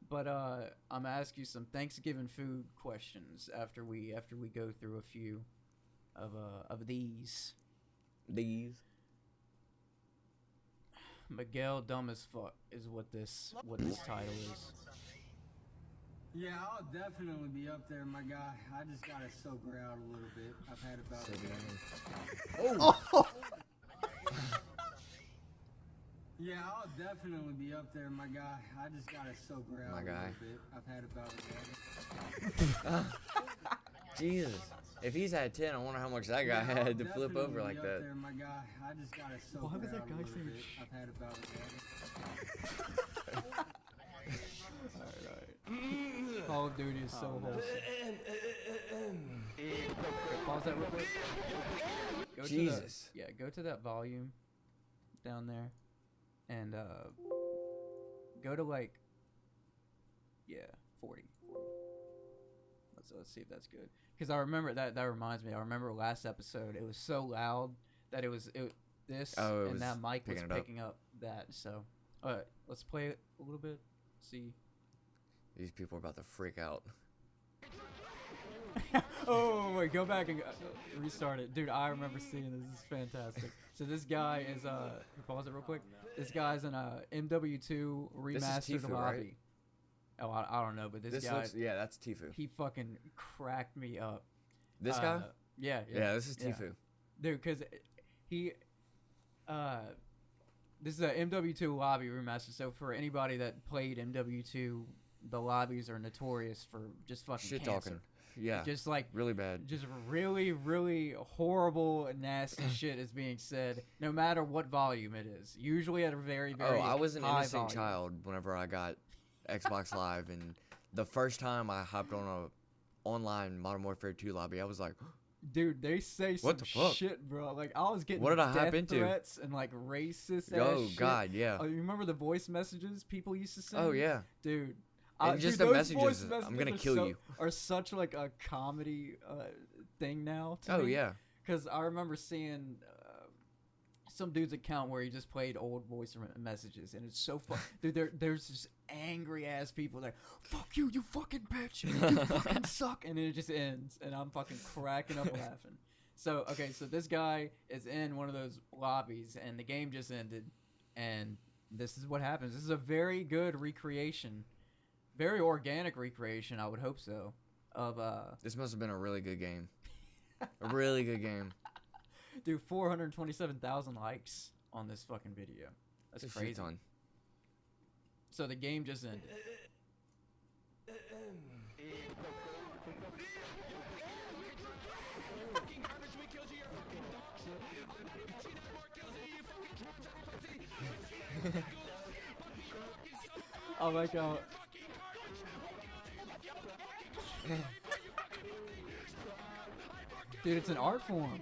but I'm gonna ask you some Thanksgiving food questions after we go through a few of these. These. Miguel dumb as fuck is what this title is. Yeah, I'll definitely be up there, my guy. I just gotta sober out a little bit. I've had about Oh. Yeah, I'll definitely be up there, my guy. I just gotta sober out My a guy. little bit. I've had about Jesus. If he's at 10, I wonder how much that guy had to flip over like up that. There, my guy. I just gotta sober Why was that out guy a little saying bit. I've had about Alright. Call of Duty is so wholesome. Pause that real quick. Jesus. Go to that volume down there. And go to like 40. Let's see if that's good. Because I remember that reminds me. I remember last episode it was so loud that that mic was picking up that. So, all right, let's play it a little bit. See. These people are about to freak out. Oh wait, go back and restart it, dude. I remember seeing this. This is fantastic. So this guy is pause it real quick. This guy's in a MW2 remastered Tifu, lobby. right? Oh, I don't know, but this guy. That's Tifu. He fucking cracked me up. This guy? Yeah. Yeah, this is Tifu. Yeah. Dude, because he, this is a MW2 lobby remaster. So for anybody that played MW2, the lobbies are notorious for just fucking Shit cancer. talking. Yeah. Just like really bad. Just really, really horrible, nasty shit is being said, no matter what volume it is. Usually at a very, very I was an high innocent volume. child whenever I got Xbox Live, and the first time I hopped on a online Modern Warfare 2 lobby, I was like, dude, they say some what the fuck? shit, bro. Like, I was getting what did I hop death into? threats and like racist Oh shit. God, yeah. Oh, you remember the voice messages people used to send? Oh yeah. Dude. And just dude, the those voice messages, I'm gonna kill you. Are such like a comedy thing now to Oh me. yeah. Because I remember seeing some dude's account where he just played old voice messages, and it's so fun. Dude, there's just angry ass people like, "Fuck you, you fucking bitch, you fucking suck," and then it just ends, and I'm fucking cracking up laughing. So so this guy is in one of those lobbies, and the game just ended, and this is what happens. This is a very good recreation, very organic recreation. I would hope so. Of This must have been a really good game. A really good game. Dude, 427,000 likes on this fucking video. That's crazy. Ton. So the game just ended. I like how... Dude, it's an art form.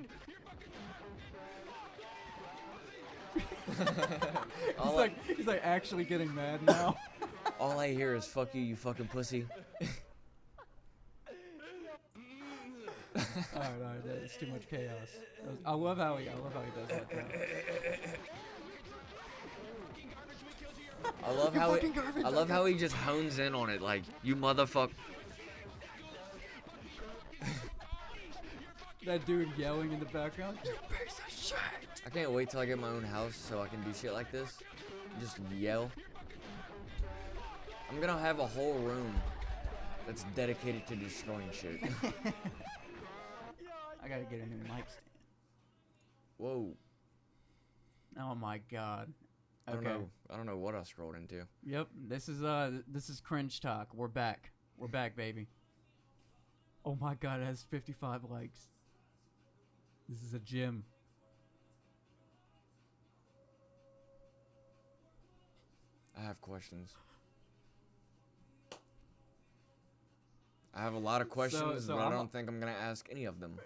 He's like actually getting mad now. All I hear is "fuck you, you fucking pussy." Alright, that's too much chaos. I love how he does that. I love how he just hones in on it, like, you motherfucker. That dude yelling in the background, "You piece of shit!" I can't wait till I get my own house so I can do shit like this. Just yell. I'm gonna have a whole room that's dedicated to destroying shit. I gotta get a new mic stand. Whoa. Oh my god. Okay. I don't know what I scrolled into. Yep. This is cringe talk. We're back. We're back, baby. Oh my god, it has 55 likes. This is a gym. I have questions. I have a lot of questions, so but I don't think I'm gonna ask any of them.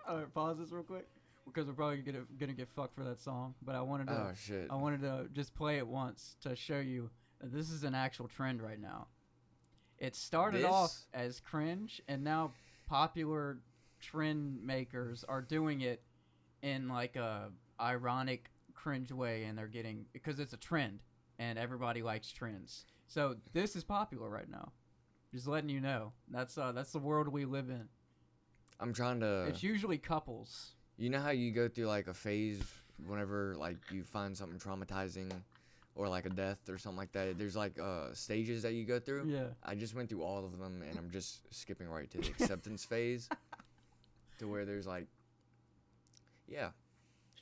Alright, pause this real quick. Because we're probably gonna get fucked for that song. But I wanted to shit. I wanted to just play it once to show you that this is an actual trend right now. It started off as cringe, and now popular trend makers are doing it in like a ironic cringe way, and they're getting, because it's a trend and everybody likes trends. So this is popular right now. Just letting you know. That's the world we live in. I'm trying to. It's usually couples. You know how you go through like a phase whenever like you find something traumatizing, or like a death or something like that. There's like stages that you go through. Yeah. I just went through all of them, and I'm just skipping right to the acceptance phase, to where there's like, yeah.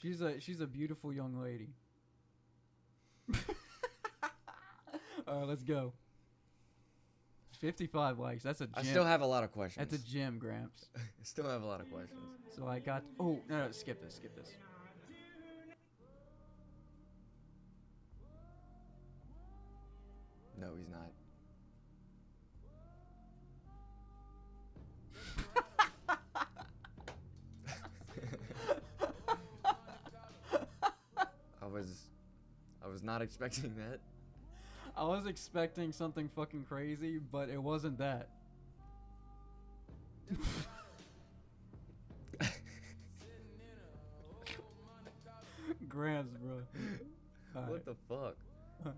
She's a beautiful young lady. All right, let's go. 55 likes. That's a gym. I still have a lot of questions. That's a gym, Gramps. Still have a lot of questions. So I got. Oh no! Skip this. No, he's not. I was not expecting that. I was expecting something fucking crazy, but it wasn't that. Gramps, bro. All What right. the fuck? All right.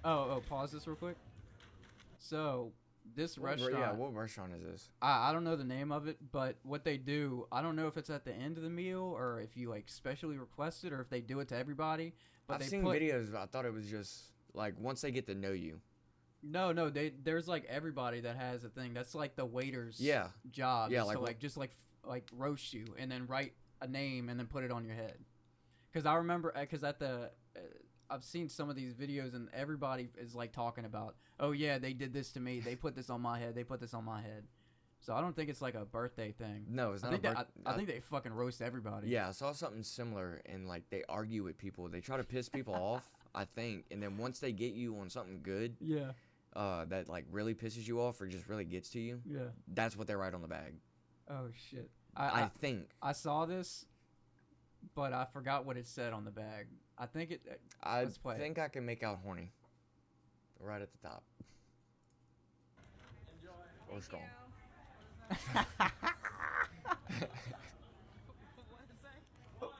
Oh, pause this real quick. So, this restaurant. Yeah, what restaurant is this? I don't know the name of it, but what they do, I don't know if it's at the end of the meal or if you like specially request it or if they do it to everybody. But I've seen videos, but I thought it was just like once they get to know you. No, there's like everybody that has a thing. That's like the waiter's job. Yeah, is like to like just like roast you and then write a name and then put it on your head. Because I remember, because at the I've seen some of these videos and everybody is like talking about, oh yeah, they did this to me. They put this on my head. They put this on my head. So I don't think it's like a birthday thing. No, it's not. I think they fucking roast everybody. Yeah, I saw something similar, and like they argue with people. They try to piss people off, I think, and then once they get you on something good, Yeah. that like really pisses you off or just really gets to you, Yeah. that's what they write on the bag. Oh shit. I think. I saw this, but I forgot what it said on the bag. I think it. I let's play think I can make out horny. Right at the top. Or strong.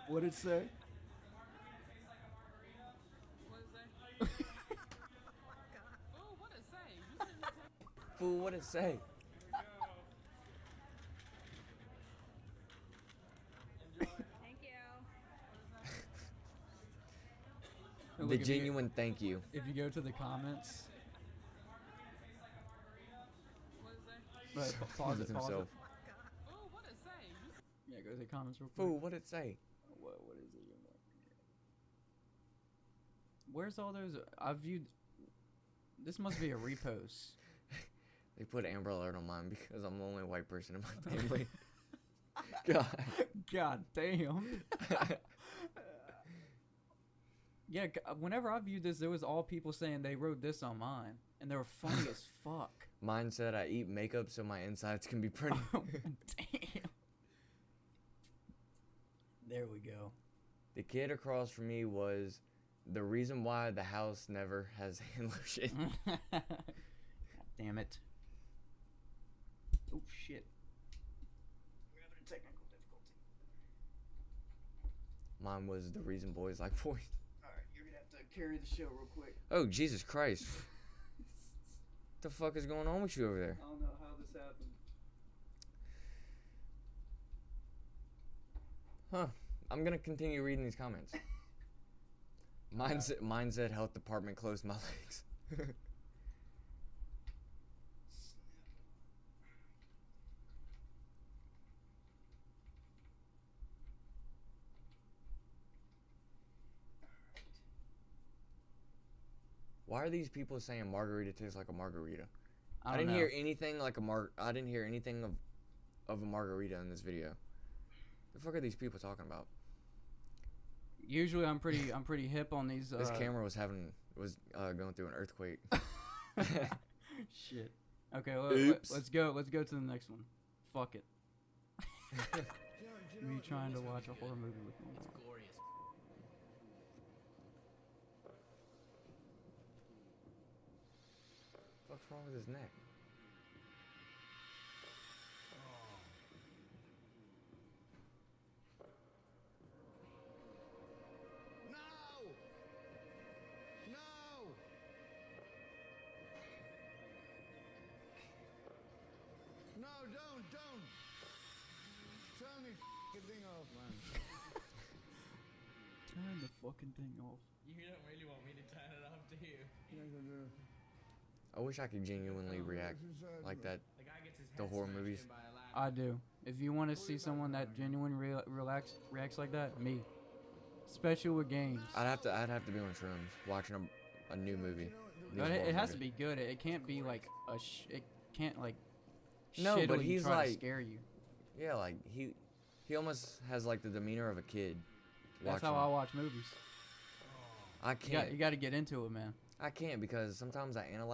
What'd it say? Fool, what'd it say? Thank you. Look, The if you- genuine thank you. If you go to the comments. Right, pause it. himself. Yeah, go to the comments real quick. Fool, what'd it say? What is it? Where's all those? I viewed. This must be a repost. They put Amber Alert on mine because I'm the only white person in my family. God. God damn. Yeah, whenever I viewed this, there was all people saying they wrote this on mine, and they were funny as fuck. Mine said I eat makeup so my insides can be pretty. Damn. There we go. The kid across from me was the reason why the house never has hand lotion. God damn it. Oh shit. We're having a technical difficulty. Mine was the reason boys like boys. Alright, you're gonna have to carry the show real quick. Oh, Jesus Christ. What the fuck is going on with you over there? I don't know how this happened. Huh. I'm gonna continue reading these comments. Mine said health department closed my legs. Why are these people saying margarita tastes like a margarita? I didn't hear anything like I didn't hear anything of a margarita in this video. The fuck are these people talking about? Usually I'm pretty hip on these. This camera was going through an earthquake. Shit. Okay, Oops. let's go to the next one. Fuck it. Me trying to watch a horror movie with my mom. What's wrong with his neck? Turn the fucking thing off. You don't really want me to turn it off, do you? I wish I could genuinely react like that. The guy gets his The head horror smashed movies. in by a ladder. I do. If you want to see someone that genuinely reacts like that, me. Especially with games. I'd have to be on shrooms watching a new movie. But it has to be good. It can't be like it can't like No, but shittily he's try like- to scare you. Yeah, like he almost has like the demeanor of a kid. That's how I watch movies. I can't. You got to get into it, man. I can't because sometimes I analyze